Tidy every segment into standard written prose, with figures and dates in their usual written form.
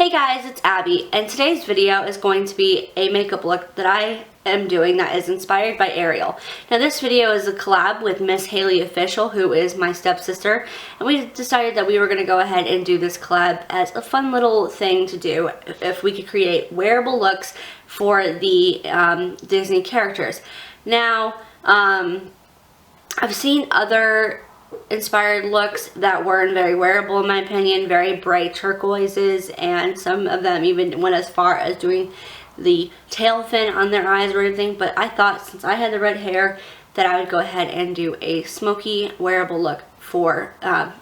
Hey guys, it's Abby, and today's video is going to be a makeup look that I am doing that is inspired by Ariel. Now this video is a collab with MissHaileyOfficial, who is my stepsister, and we decided that we were going to go ahead and do this collab as a fun little thing to do if we could create wearable looks for the Disney characters. Now, I've seen other inspired looks that weren't very wearable in my opinion, very bright turquoises, and some of them even went as far as doing the tail fin on their eyes or anything, but I thought since I had the red hair that I would go ahead and do a smoky wearable look for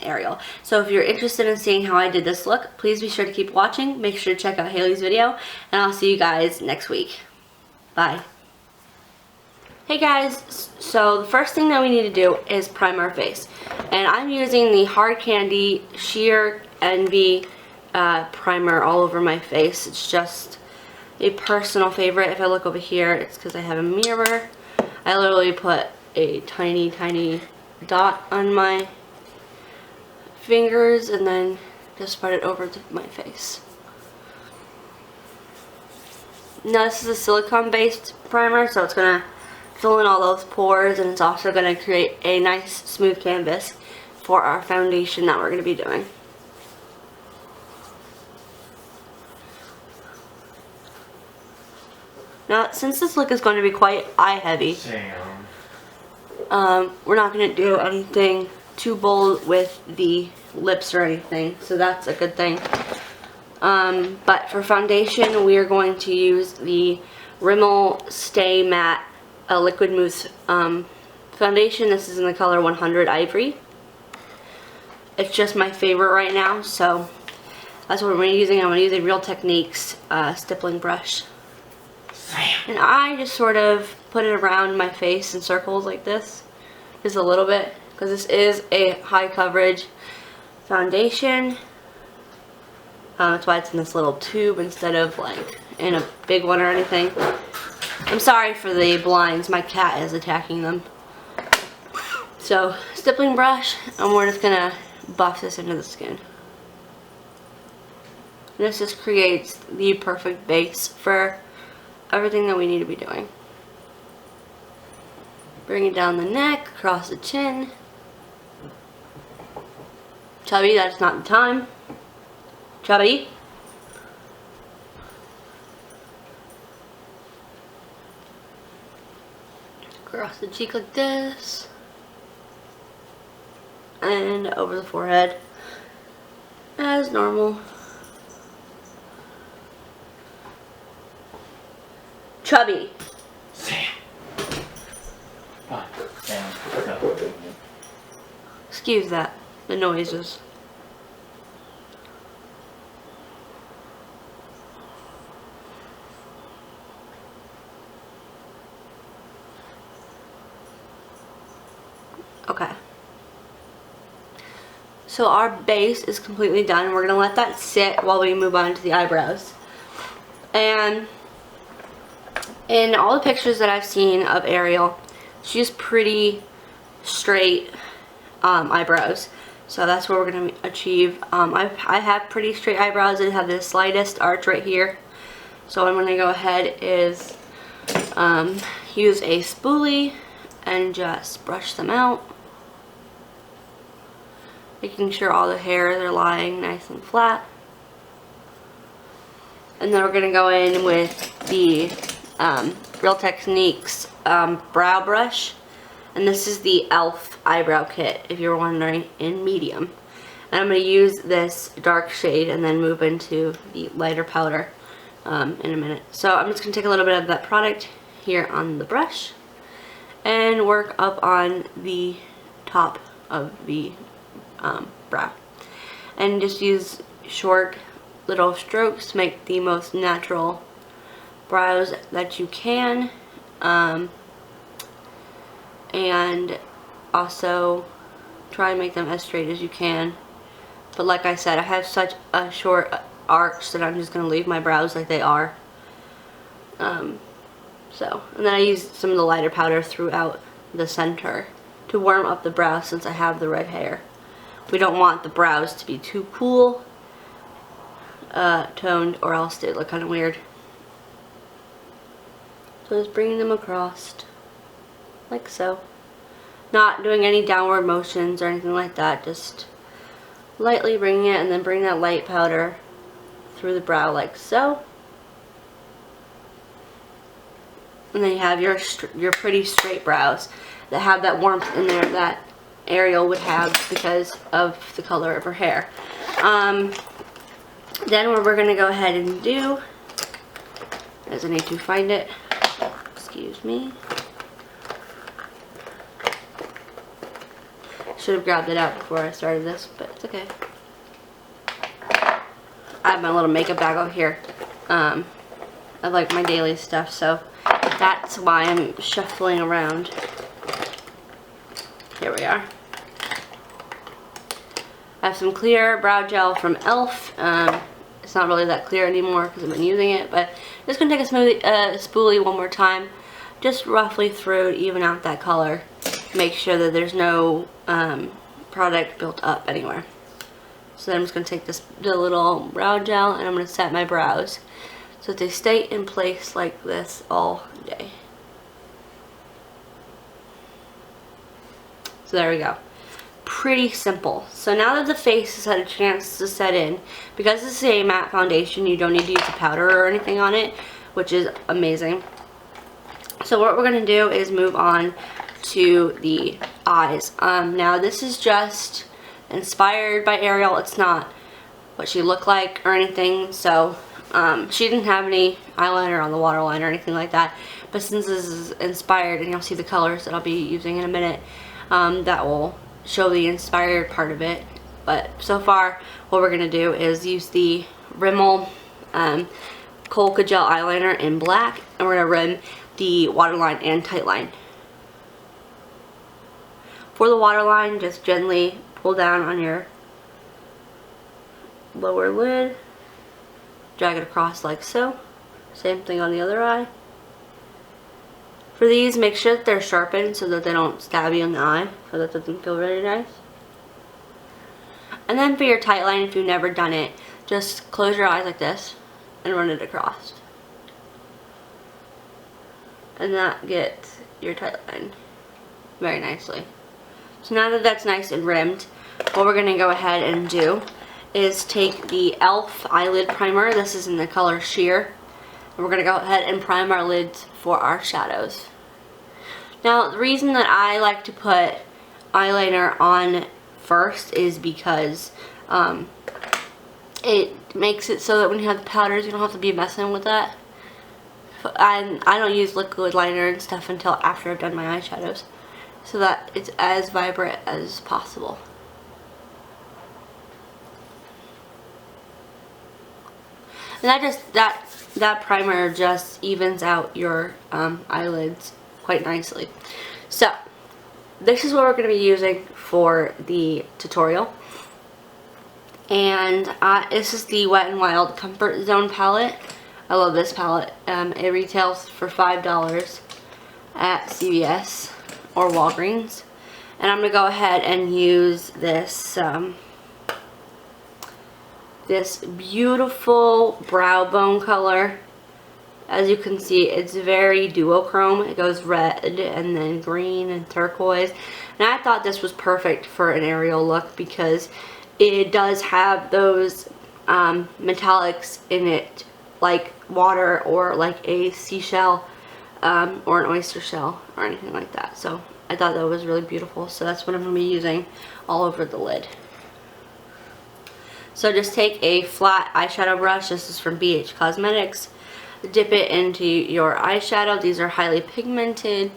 Ariel. So if you're interested in seeing how I did this look, please be sure to keep watching. Make sure to check out Hailey's video, and I'll see you guys next week. Bye. Hey guys, so the first thing that we need to do is prime our face. And I'm using the Hard Candy Sheer Envy primer all over my face. It's just a personal favorite. If I look over here, it's because I have a mirror. I literally put a tiny dot on my fingers and then just spread it over to my face. Now this is a silicone based primer, so it's going to fill in all those pores, and it's also going to create a nice smooth canvas for our foundation that we're going to be doing. Now, since this look is going to be quite eye heavy, we're not going to do anything too bold with the lips or anything, so that's a good thing. But for foundation, we are going to use the Rimmel Stay Matte Liquid Mousse foundation. This is in the color 100 Ivory. It's just my favorite right now, so that's what we're using. I'm going to use a Real Techniques stippling brush. And I just sort of put it around my face in circles like this, just a little bit, because this is a high coverage foundation. That's why it's in this little tube instead of like in a big one or anything. I'm sorry for the blinds, my cat is attacking them. So, stippling brush, and we're just gonna buff this into the skin. This just creates the perfect base for everything that we need to be doing. Bring it down the neck, across the chin. Chubby, that's not the time. Chubby. Across the cheek like this, and over the forehead as normal. Chubby. Sam. Sam, go. Excuse that, the noises. Okay, so our base is completely done. We're going to let that sit while we move on to the eyebrows. And in all the pictures that I've seen of Ariel, she's pretty straight eyebrows. So that's what we're going to achieve. I have pretty straight eyebrows. I have the slightest arch right here. So what I'm going to go ahead is use a spoolie and just brush them out, making sure all the hairs are lying nice and flat. And then we're going to go in with the Real Techniques brow brush, and this is the e.l.f. eyebrow kit, if you're wondering, in medium. And I'm going to use this dark shade and then move into the lighter powder in a minute. So I'm just going to take a little bit of that product here on the brush and work up on the top of the brow, and just use short little strokes to make the most natural brows that you can, and also try and make them as straight as you can. But like I said, I have such a short arch that I'm just going to leave my brows like they are. And then I use some of the lighter powder throughout the center to warm up the brows since I have the red hair. We don't want the brows to be too cool toned, or else they look kind of weird. So just bringing them across like so. Not doing any downward motions or anything like that, just lightly bringing it, and then bring that light powder through the brow like so. And then you have your pretty straight brows that have that warmth in there that Ariel would have because of the color of her hair. Then what we're going to go ahead and do, as I need to find it, excuse me. Should have grabbed it out before I started this, but it's okay. I have my little makeup bag over here. I like my daily stuff, so that's why I'm shuffling around. Here we are. I have some clear brow gel from e.l.f. It's not really that clear anymore because I've been using it, but I'm just going to take a spoolie one more time, just roughly through to even out that color. Make sure that there's no product built up anywhere. So then I'm just going to take the little brow gel, and I'm going to set my brows so that they stay in place like this all day. So there we go. Pretty simple. So now that the face has had a chance to set in, because this is a matte foundation, you don't need to use a powder or anything on it, which is amazing. So what we're going to do is move on to the eyes. Now this is just inspired by Ariel. It's not what she looked like or anything, so she didn't have any eyeliner on the waterline or anything like that, but since this is inspired, and you'll see the colors that I'll be using in a minute, that will show the inspired part of it. But so far what we're going to do is use the Rimmel Polka Gel eyeliner in black, and we're going to rim the waterline and tightline. For the waterline, just gently pull down on your lower lid, drag it across like so. Same thing on the other eye. For these, make sure that they're sharpened so that they don't stab you in the eye, so that doesn't feel very nice. And then for your tightline, if you've never done it, just close your eyes like this and run it across. And that gets your tightline very nicely. So now that that's nice and rimmed, what we're going to go ahead and do is take the e.l.f. eyelid primer. This is in the color Sheer. And we're going to go ahead and prime our lids for our shadows. Now the reason that I like to put eyeliner on first is because it makes it so that when you have the powders, you don't have to be messing with that. I don't use liquid liner and stuff until after I've done my eyeshadows, so that it's as vibrant as possible. And that primer just evens out your eyelids quite nicely. So this is what we're going to be using for the tutorial, and this is the Wet n Wild Comfort Zone palette. I love this palette. It retails for $5 at CVS or Walgreens, and I'm going to go ahead and use this this beautiful brow bone color. As you can see, it's very duochrome. It goes red and then green and turquoise, and I thought this was perfect for an Ariel look because it does have those metallics in it, like water or like a seashell or an oyster shell or anything like that. So I thought that was really beautiful, so that's what I'm going to be using all over the lid. So just take a flat eyeshadow brush. This is from BH Cosmetics. Dip it into your eyeshadow. These are highly pigmented,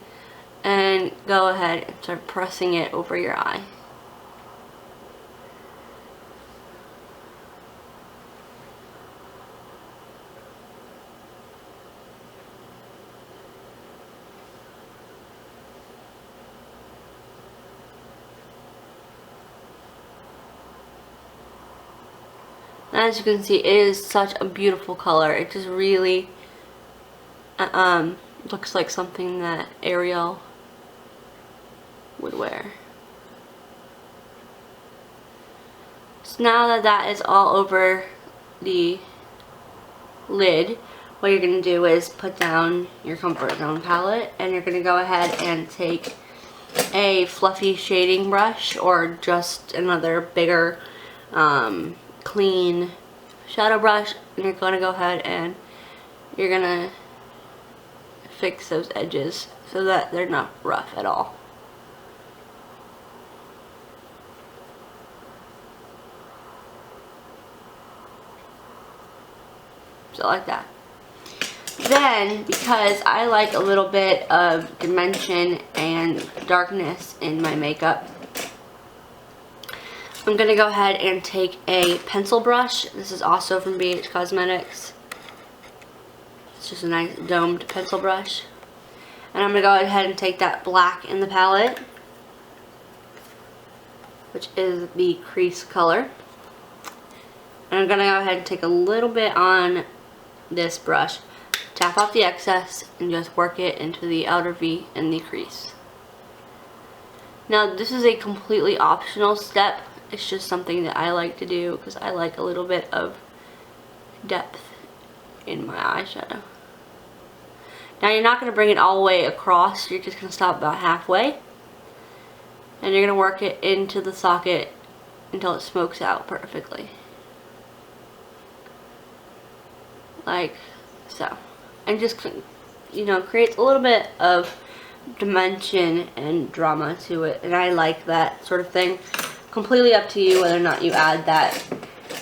and go ahead and start pressing it over your eye. As you can see, it is such a beautiful color. It just really looks like something that Ariel would wear. So now that that is all over the lid, what you're going to do is put down your Comfort Zone palette, and you're going to go ahead and take a fluffy shading brush or just another bigger clean shadow brush, and you're going to go ahead and you're going to fix those edges so that they're not rough at all. So like that. Then, because I like a little bit of dimension and darkness in my makeup, I'm going to go ahead and take a pencil brush. This is also from BH Cosmetics. It's just a nice domed pencil brush. And I'm going to go ahead and take that black in the palette, which is the crease color. And I'm going to go ahead and take a little bit on this brush, tap off the excess, and just work it into the outer V and the crease. Now this is a completely optional step. It's just something that I like to do because I like a little bit of depth in my eyeshadow. Now you're not going to bring it all the way across, you're just going to stop about halfway. And you're going to work it into the socket until it smokes out perfectly. Like so. And just, you know, creates a little bit of dimension and drama to it. And I like that sort of thing. Completely up to you whether or not you add that.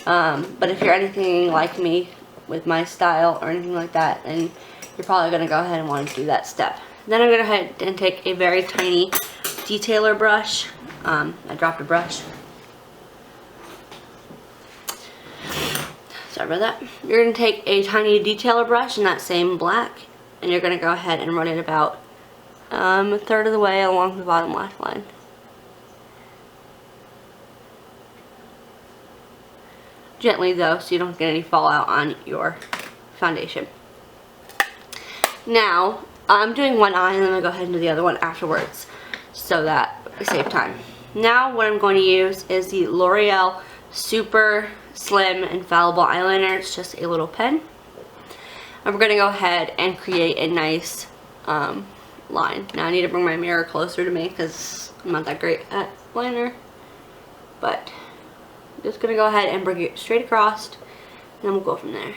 But if you're anything like me with my style or anything like that, then you're probably going to go ahead and want to do that step. Then I'm going to go ahead and take a very tiny detailer brush. I dropped a brush. Sorry about that. You're going to take a tiny detailer brush in that same black, and you're going to go ahead and run it about a third of the way along the bottom lash line. Gently though, so you don't get any fallout on your foundation. Now, I'm doing one eye and then I'm going to go ahead and do the other one afterwards so that we save time. Now what I'm going to use is the L'Oreal Super Slim Infallible Eyeliner. It's just a little pen. And we're going to go ahead and create a nice line. Now I need to bring my mirror closer to me because I'm not that great at liner. But I'm just going to go ahead and bring it straight across, and then we'll go from there.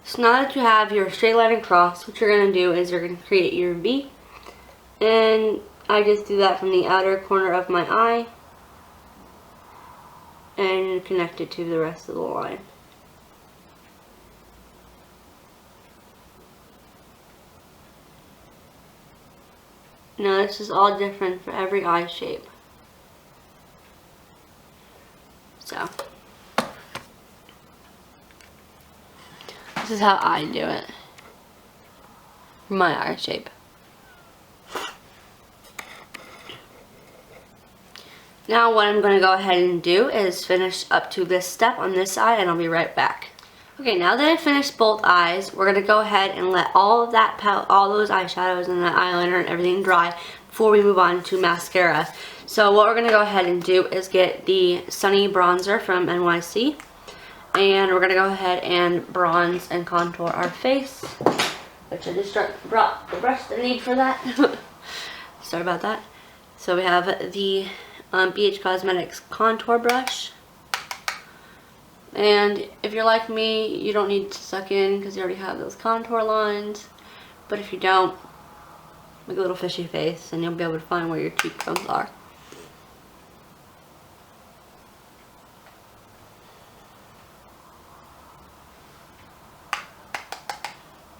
So now that you have your straight line across, what you're going to do is you're going to create your V. And I just do that from the outer corner of my eye and connect it to the rest of the line. Now this is all different for every eye shape. So this is how I do it for my eye shape. Now what I'm going to go ahead and do is finish up to this step on this eye, and I'll be right back. Okay, now that I finished both eyes, we're going to go ahead and let all of that all those eyeshadows and the eyeliner and everything dry before we move on to mascara. So what we're going to go ahead and do is get the Sunny Bronzer from NYC. And we're going to go ahead and bronze and contour our face, which I just brought the brush that I need for that. Sorry about that. So we have the BH Cosmetics contour brush. And if you're like me, you don't need to suck in because you already have those contour lines. But if you don't, make a little fishy face and you'll be able to find where your cheekbones are.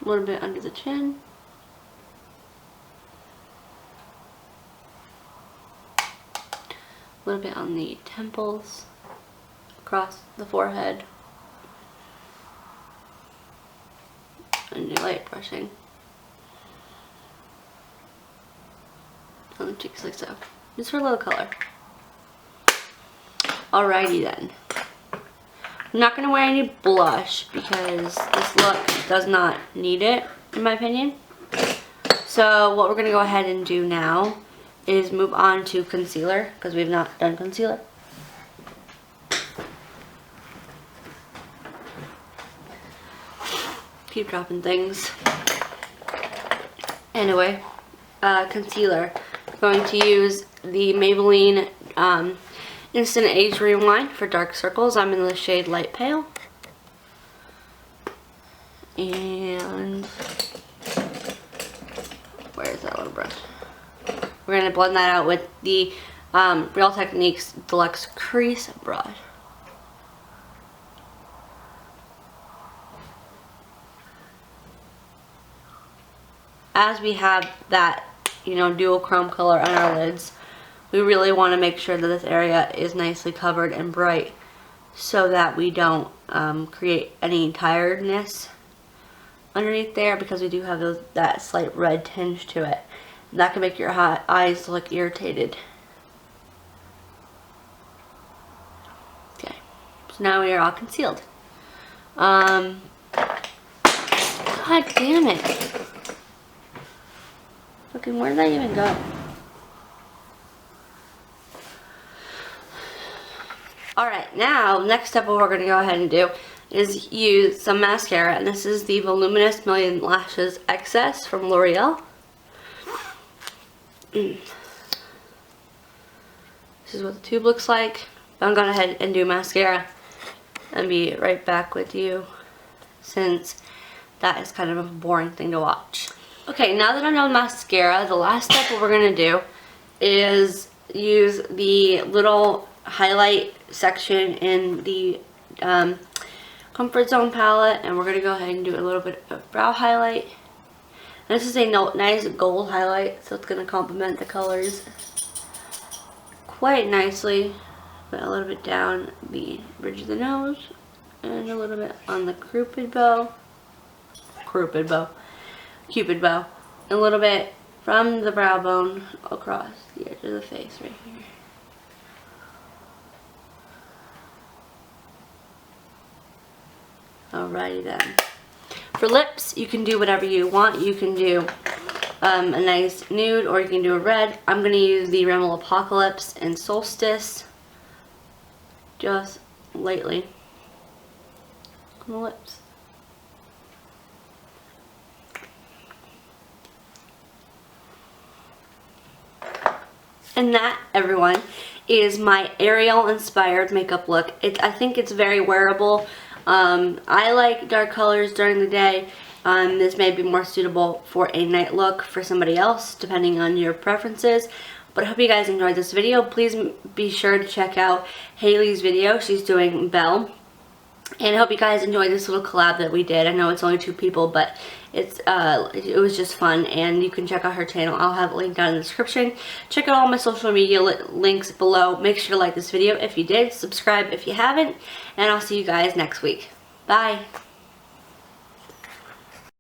A little bit under the chin. A little bit on the temples, across the forehead. and do light brushing on the cheeks like so, just for a little color. Alrighty then. I'm not going to wear any blush because this look does not need it, in my opinion. So what we're going to go ahead and do now is move on to concealer, because we've not done concealer. Keep dropping things. Anyway, concealer. I'm going to use the Maybelline Instant Age Rewind for dark circles. I'm in the shade Light Pale. And where's that little brush? We're going to blend that out with the Real Techniques Deluxe Crease Brush. As we have that, you know, dual chrome color on our lids, we really want to make sure that this area is nicely covered and bright so that we don't create any tiredness underneath there, because we do have that slight red tinge to it. And that can make your eyes look irritated. Okay, so now we are all concealed. God damn it. Okay, where did that even go? Alright, now, next step what we're going to go ahead and do is use some mascara. And this is the Voluminous Million Lashes Excess from L'Oreal. This is what the tube looks like. I'm going to go ahead and do mascara and be right back with you, since that is kind of a boring thing to watch. Okay, now that I know mascara, the last step what we're going to do is use the little highlight section in the Comfort Zone palette, and we're going to go ahead and do a little bit of brow highlight. And this is a nice gold highlight, so it's going to complement the colors quite nicely. Put a little bit down the bridge of the nose, and a little bit on the Cupid bow, a little bit from the brow bone across the edge of the face right here. Alrighty then. For lips, you can do whatever you want. You can do a nice nude, or you can do a red. I'm going to use the Rimmel Apocalypse and Solstice just lightly on the lips. And that, everyone, is my Ariel inspired makeup look. I think it's very wearable. I like dark colors during the day. This may be more suitable for a night look for somebody else, depending on your preferences. But I hope you guys enjoyed this video. Please be sure to check out Hailey's video. She's doing Belle. And I hope you guys enjoyed this little collab that we did. I know it's only 2 people, but it was just fun. And you can check out her channel. I'll have it linked down in the description. Check out all my social media links below. Make sure to like this video if you did. Subscribe if you haven't. And I'll see you guys next week. Bye.